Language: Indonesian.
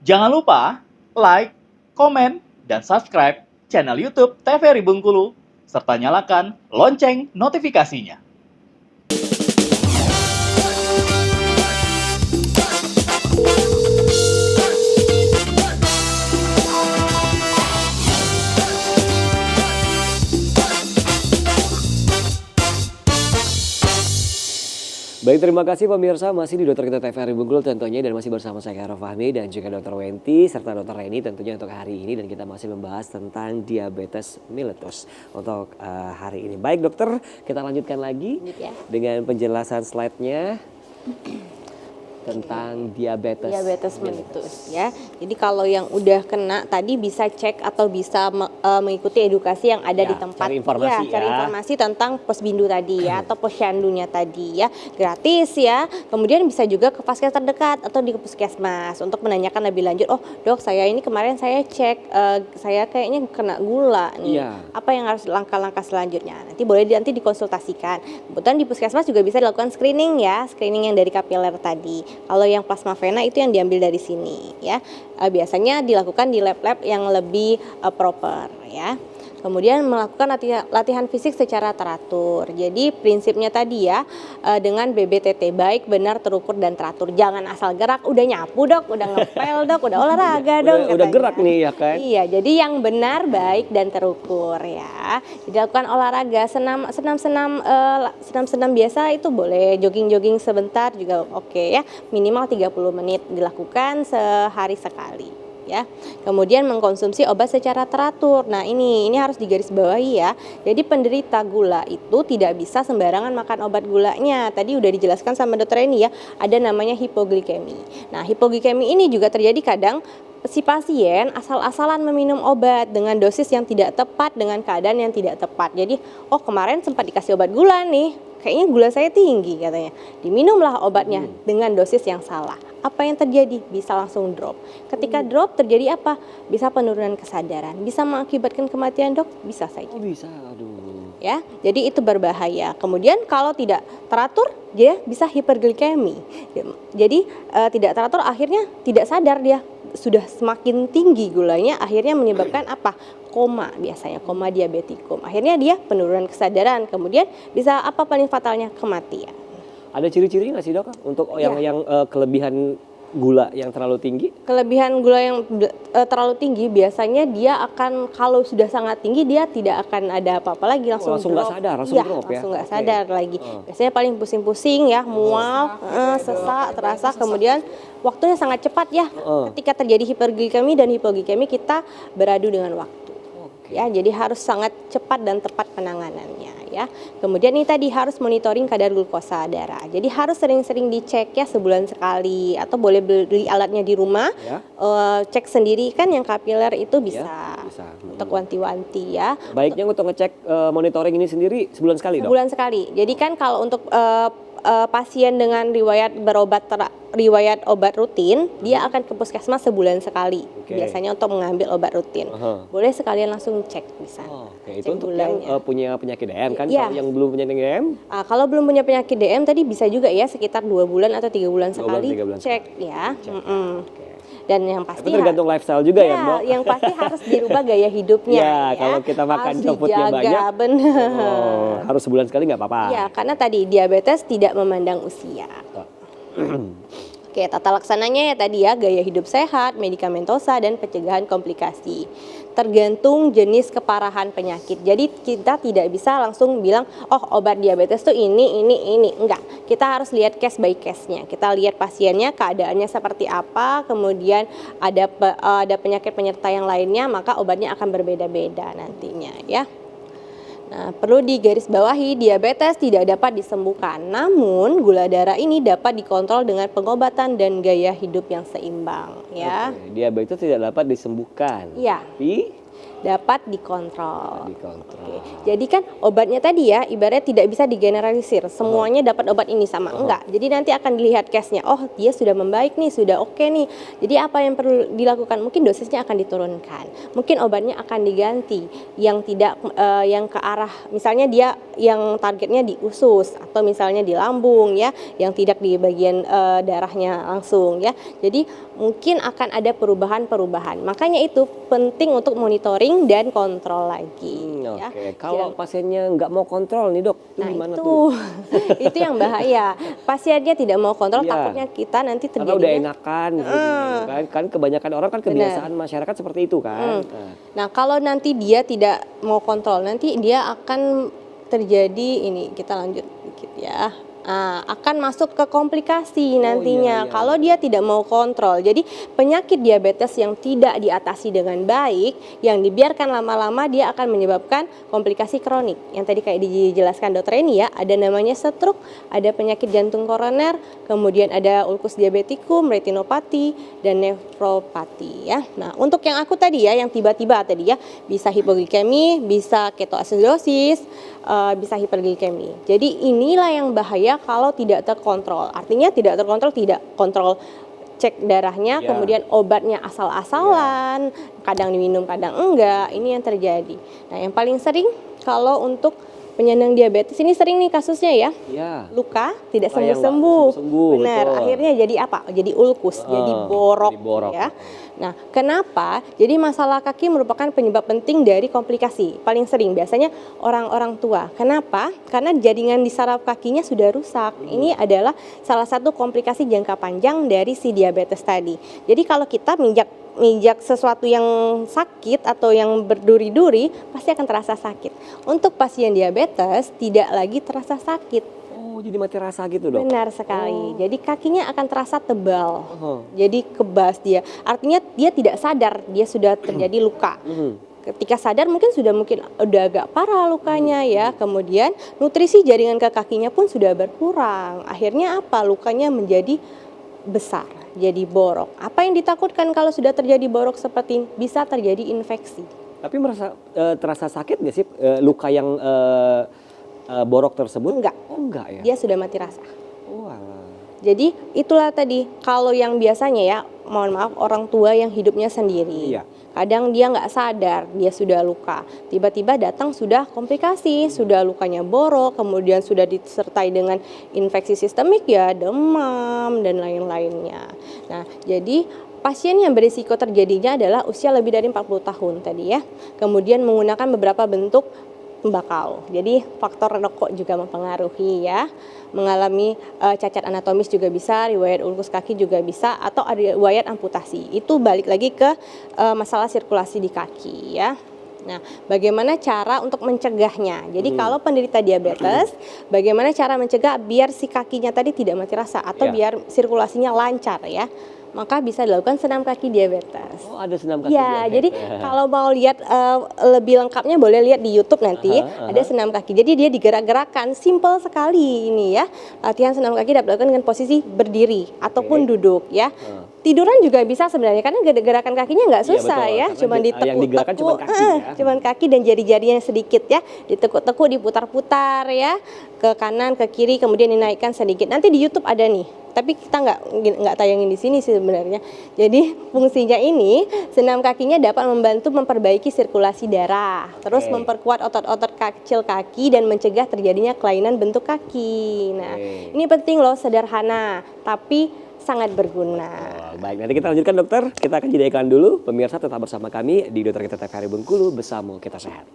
Jangan lupa like, komen, dan subscribe channel YouTube TVRI Bengkulu, serta nyalakan lonceng notifikasinya. Baik, terima kasih pemirsa, masih di Dokter Kita TVRI Bengkulu tentunya, dan masih bersama saya Khairul Fahmi dan juga Dr. Wenti serta Dr. Reni tentunya untuk hari ini, dan kita masih membahas tentang diabetes mellitus untuk hari ini. Baik dokter, kita lanjutkan lagi dengan penjelasan slide-nya tentang diabetes mellitus ya. Jadi kalau yang udah kena tadi bisa cek atau bisa mengikuti edukasi yang ada di tempat, cari informasi tentang posbindu tadi ya, atau posyandunya tadi ya, gratis ya. Kemudian bisa juga ke vaskes terdekat atau di puskesmas untuk menanyakan lebih lanjut. Oh dok, saya ini kemarin saya cek, saya kayaknya kena gula nih. Apa yang harus langkah-langkah selanjutnya? Nanti boleh nanti dikonsultasikan. Kebetulan di puskesmas juga bisa dilakukan screening ya, screening yang dari kapiler tadi. Kalau yang plasma vena itu yang diambil dari sini ya. Biasanya dilakukan di lab-lab yang lebih proper ya. Kemudian melakukan latihan fisik secara teratur. Jadi prinsipnya tadi ya, dengan BBTT baik, benar, terukur, dan teratur. Jangan asal gerak, udah nyapu dok, udah ngepel dok, udah olahraga dok. Udah gerak nih ya kan? Iya, jadi yang benar, baik, dan terukur ya. Dilakukan olahraga, senam-senam biasa itu boleh, jogging-jogging sebentar juga oke ya. Minimal 30 menit dilakukan sehari sekali. Ya, kemudian mengkonsumsi obat secara teratur. Nah ini harus digarisbawahi ya. Jadi penderita gula itu tidak bisa sembarangan makan obat gulanya. Tadi udah dijelaskan sama dokter Eni ya, ada namanya hipoglikemi. Nah hipoglikemi ini juga terjadi kadang si pasien asal-asalan meminum obat dengan dosis yang tidak tepat, dengan keadaan yang tidak tepat. Jadi oh kemarin sempat dikasih obat gula nih, kayaknya gula saya tinggi katanya. Diminumlah obatnya dengan dosis yang salah. Apa yang terjadi? Bisa langsung drop. Ketika drop terjadi apa? Bisa penurunan kesadaran. Bisa mengakibatkan kematian dok? Bisa saja. Oh bisa, aduh. Ya, jadi itu berbahaya. Kemudian kalau tidak teratur, dia bisa hiperglikemi. Jadi tidak teratur akhirnya tidak sadar dia sudah semakin tinggi gulanya, akhirnya menyebabkan apa? Koma, biasanya koma diabetikum. Akhirnya dia penurunan kesadaran. Kemudian bisa apa paling fatalnya? Kematian. Ada ciri-cirinya nggak sih dok untuk yang kelebihan gula yang terlalu tinggi? Kelebihan gula yang terlalu tinggi biasanya dia akan, kalau sudah sangat tinggi dia tidak akan ada apa-apa lagi, langsung nggak sadar, langsung drop ya? Langsung nggak sadar lagi. Biasanya paling pusing-pusing ya, mual, sesak, terasa, kemudian waktunya sangat cepat ya. Ketika terjadi hiperglikemi dan hipoglikemi kita beradu dengan waktu. Ya, jadi harus sangat cepat dan tepat penanganannya ya. Kemudian ini tadi harus monitoring kadar glukosa darah. Jadi harus sering-sering dicek ya, sebulan sekali, atau boleh beli alatnya di rumah. Cek sendiri kan yang kapiler itu bisa. Untuk wanti-wanti ya. Baiknya untuk ngecek monitoring ini sendiri sebulan sekali dok? Sebulan sekali. Jadi kan kalau untuk pasien dengan riwayat obat rutin, dia akan ke puskesmas sebulan sekali. Biasanya untuk mengambil obat rutin. Boleh sekalian langsung cek bisa. Itu untuk yang punya penyakit DM kan? Kalau yang belum punya DM? Kalau belum punya penyakit DM tadi bisa juga ya, sekitar 2 bulan atau 3 bulan sekali cek ya. Dan yang pasti itu tergantung lifestyle juga ya Mbak? Yang pasti harus dirubah gaya hidupnya ya. Kalau kita makan junk foodnya banyak, harus sebulan sekali nggak apa-apa. Ya, karena tadi diabetes tidak memandang usia. Oke, tata laksananya ya tadi ya, gaya hidup sehat, medikamentosa, dan pencegahan komplikasi. Tergantung jenis keparahan penyakit. Jadi kita tidak bisa langsung bilang, oh obat diabetes tuh ini. Enggak, kita harus lihat case by case-nya. Kita lihat pasiennya, keadaannya seperti apa, kemudian ada penyakit penyerta yang lainnya, maka obatnya akan berbeda-beda nantinya ya. Nah, perlu digarisbawahi, diabetes tidak dapat disembuhkan, namun gula darah ini dapat dikontrol dengan pengobatan dan gaya hidup yang seimbang ya. Diabetes tidak dapat disembuhkan. Iya. dapat dikontrol. Dikontrol. Jadi kan obatnya tadi ya ibaratnya tidak bisa digeneralisir, semuanya dapat obat ini sama enggak. Jadi nanti akan dilihat case-nya, oh dia sudah membaik nih, sudah oke nih. Jadi apa yang perlu dilakukan? Mungkin dosisnya akan diturunkan, mungkin obatnya akan diganti yang tidak yang ke arah misalnya dia yang targetnya di usus atau misalnya di lambung ya, yang tidak di bagian darahnya langsung ya. Jadi mungkin akan ada perubahan-perubahan. Makanya itu penting untuk monitoring dan kontrol lagi. Ya. Oke, kalau pasiennya nggak mau kontrol nih dok, itu Nah gimana itu, tuh? itu yang bahaya. Pasiennya tidak mau kontrol, Iya. takutnya kita nanti Karena udah terjadinya. enakan gitu, kan kebanyakan orang kan kebiasaan masyarakat seperti itu kan. Nah kalau nanti dia tidak mau kontrol, nanti dia akan terjadi ini. Kita lanjut dikit ya. Akan masuk ke komplikasi nantinya iya. kalau dia tidak mau kontrol. Jadi penyakit diabetes yang tidak diatasi dengan baik, yang dibiarkan lama-lama dia akan menyebabkan komplikasi kronik. Yang tadi kayak dijelaskan dokter ini ya, ada namanya stroke, ada penyakit jantung koroner, kemudian ada ulkus diabetikum, retinopati, dan nefropati ya. Nah untuk yang aku tadi ya, yang tiba-tiba tadi ya, bisa hipoglikemi, bisa ketoasidosis, bisa hiperglikemi. Jadi inilah yang bahaya kalau tidak terkontrol. Artinya tidak terkontrol, tidak kontrol cek darahnya, kemudian obatnya asal-asalan, kadang diminum, kadang enggak. Ini yang terjadi. Nah, yang paling sering kalau untuk penyandang diabetes ini sering nih kasusnya ya. Luka tidak Luka yang nggak sembuh-sembuh. sembuh-sembuh, Benar. betul. Akhirnya jadi apa? Jadi ulkus, jadi borok, jadi borok. ya. Nah, kenapa? Jadi masalah kaki merupakan penyebab penting dari komplikasi. Paling sering biasanya orang-orang tua. Kenapa? Karena jaringan di saraf kakinya sudah rusak. Ini adalah salah satu komplikasi jangka panjang dari si diabetes tadi. Jadi kalau kita menginjak sesuatu yang sakit atau yang berduri-duri pasti akan terasa sakit. Untuk pasien diabetes tidak lagi terasa sakit. Oh, jadi mati rasa gitu dok? Benar sekali. Jadi kakinya akan terasa tebal. Jadi kebas dia. Artinya dia tidak sadar dia sudah terjadi luka. Ketika sadar mungkin udah agak parah lukanya ya. Kemudian nutrisi jaringan ke kakinya pun sudah berkurang. Akhirnya apa? Lukanya menjadi besar, jadi borok. Apa yang ditakutkan kalau sudah terjadi borok seperti ini? Bisa terjadi infeksi. Tapi terasa sakit nggak sih luka yang borok tersebut? Enggak. Oh enggak ya? Dia sudah mati rasa. Oh alah. Jadi itulah tadi, kalau yang biasanya ya, mohon maaf, orang tua yang hidupnya sendiri. Iya. Kadang dia nggak sadar, dia sudah luka. Tiba-tiba datang sudah komplikasi, sudah lukanya borok, kemudian sudah disertai dengan infeksi sistemik ya, demam, dan lain-lainnya. Nah, jadi pasien yang berisiko terjadinya adalah usia lebih dari 40 tahun tadi ya. Kemudian menggunakan beberapa bentuk tembakau. Jadi faktor rokok juga mempengaruhi ya. Mengalami cacat anatomis juga bisa, riwayat ulkus kaki juga bisa, atau ada riwayat amputasi. Itu balik lagi ke masalah sirkulasi di kaki ya. Nah, bagaimana cara untuk mencegahnya? Jadi kalau penderita diabetes, bagaimana cara mencegah biar si kakinya tadi tidak mati rasa atau biar sirkulasinya lancar ya? Maka bisa dilakukan senam kaki diabetes. Oh ada senam kaki Ya, diabetes. jadi kalau mau lihat lebih lengkapnya boleh lihat di YouTube nanti. Ada senam kaki. Jadi dia digerak-gerakkan, simple sekali ini ya. Latihan senam kaki dapat dilakukan dengan posisi berdiri ataupun duduk ya. Tiduran juga bisa sebenarnya karena gerakan kakinya nggak susah betul. ya, Karena cuman yang digerakkan ditekuk-tekuk, cuman kaki ya. cuman kaki dan jari-jarinya sedikit ya, ditekuk-tekuk, diputar-putar ya, ke kanan, ke kiri, kemudian dinaikkan sedikit. Nanti di YouTube ada nih, tapi kita nggak tayangin di sini sih sebenarnya. Jadi fungsinya ini senam kakinya dapat membantu memperbaiki sirkulasi darah, terus memperkuat otot-otot kecil kaki dan mencegah terjadinya kelainan bentuk kaki. Nah, ini penting loh, sederhana tapi sangat berguna. Baik, nanti kita lanjutkan dokter. Kita akan jeda iklan dulu. Pemirsa tetap bersama kami di Dokter Kita TVRI Bengkulu, bersama Kita Sehat.